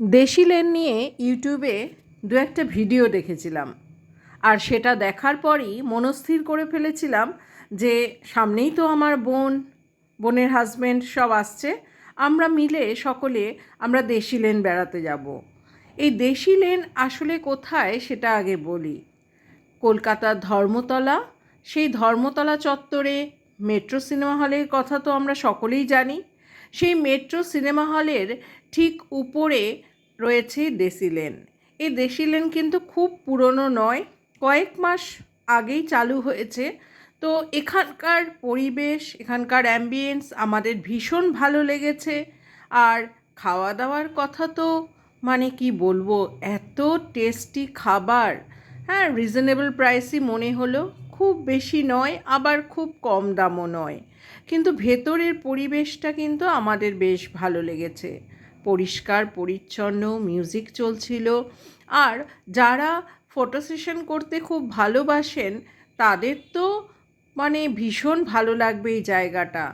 দেশি লেন নিয়ে ইউটিউবে দু একটা ভিডিও দেখেছিলাম, আর সেটা দেখার পরই মনস্থির করে ফেলেছিলাম যে সামনেই তো আমার বোনের হাজব্যান্ড সব আসছে, আমরা মিলে সকলে আমরা দেশি লেন বেড়াতে যাব। এই দেশি লেন আসলে কোথায় সেটা আগে বলি। কলকাতার ধর্মতলা, সেই ধর্মতলা চত্বরে মেট্রো সিনেমা হলের কথা তো আমরা সকলেই জানি। সেই মেট্রো সিনেমা হলের ঠিক উপরে রয়েছে দেশি লেন। এই দেশি লেন কিন্তু খুব পুরনো নয়, কয়েক মাস আগেই চালু হয়েছে। তো এখানকার পরিবেশ, এখানকার অ্যাম্বিয়েন্স আমাদের ভীষণ ভালো লেগেছে। আর খাওয়া দাওয়ার কথা তো মানে কি বলবো, এত টেস্টি খাবার। হ্যাঁ, রিজনেবল প্রাইসই মনে হলো, খুব বেশি নয় আবার খুব কম দামও নয়। কিন্তু ভেতরের পরিবেশটা কিন্তু আমাদের বেশ ভালো লেগেছে। পরিষ্কার পরিচ্ছন্ন, মিউজিক চলছিল। আর যারা ফটো সেশন করতে খুব ভালোবাসেন তাদের তো মানে ভীষণ ভালো লাগবে এই জায়গাটা।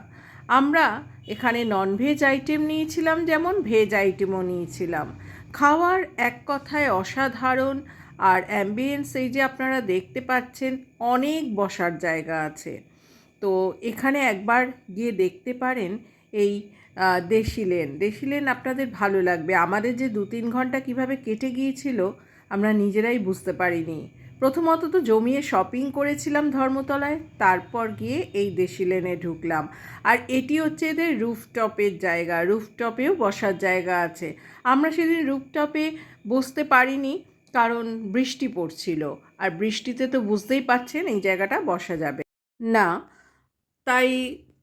আমরা এখানে ননভেজ আইটেম নিয়েছিলাম, যেমন ভেজ আইটেমও নিয়েছিলাম। খাওয়ার এক কথায় অসাধারণ। আর অ্যাম্বিয়েন্স এই যে আপনারা দেখতে পাচ্ছেন, অনেক বসার জায়গা আছে। তো এখানে একবার গিয়ে দেখতে পারেন এই দেশি লেন আপনাদের ভালো লাগবে। আমাদের যে 2-3 ঘন্টা কিভাবে কেটে গিয়েছিল আমরা নিজেরাই বুঝতে পারিনি। প্রথমত তো জমিয়ে শপিং করেছিলাম ধর্মতলায়, তারপর গিয়ে এই দেশি লেনে ঢুকলাম। আর এটি হচ্ছে এদের রুফটপের জায়গা, রুফটপেও বসার জায়গা আছে। আমরা সেদিন রুফটপে বসতে পারিনি, কারণ বৃষ্টি পড়ছিল। আর বৃষ্টিতে তো বুঝতেই পারছেন এই জায়গাটা বসা যাবে না। তাই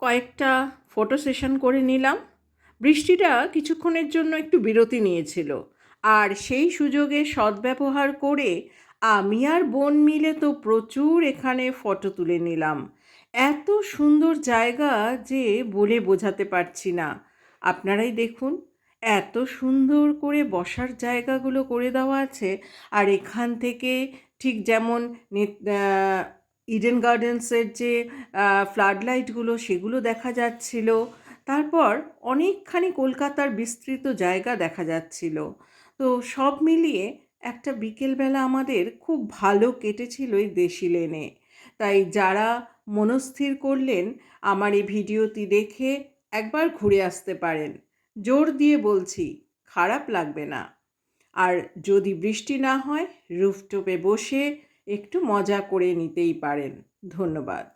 কয়েকটা ফটো সেশন করে নিলাম। বৃষ্টিটা কিছুক্ষণের জন্য একটু বিরতি নিয়েছিল, আর সেই সুযোগে সদ্ব্যবহার করে আমি আর বোন মিলে তো প্রচুর এখানে ফটো তুলে নিলাম। এত সুন্দর জায়গা যে বলে বোঝাতে পারছি না। আপনারাই দেখুন, এত সুন্দর করে বসার জায়গাগুলো করে দেওয়া আছে। আর এখান থেকে ঠিক যেমন ইডেন গার্ডেন্সের যে ফ্লাড লাইটগুলো সেগুলো দেখা যাচ্ছিল। তারপর অনেকখানি কলকাতার বিস্তৃত জায়গা দেখা যাচ্ছিল। তো সব মিলিয়ে একটা বিকেলবেলা আমাদের খুব ভালো কেটেছিল এই দেশি লেনে। তাই যারা মনস্থির করলেন আমার এই ভিডিওটি দেখে একবার ঘুরে আসতে পারেন, জোর দিয়ে বলছি খারাপ লাগবে না। আর যদি বৃষ্টি না হয় রুফটপে বসে একটু মজা করে নিতেই পারেন। ধন্যবাদ।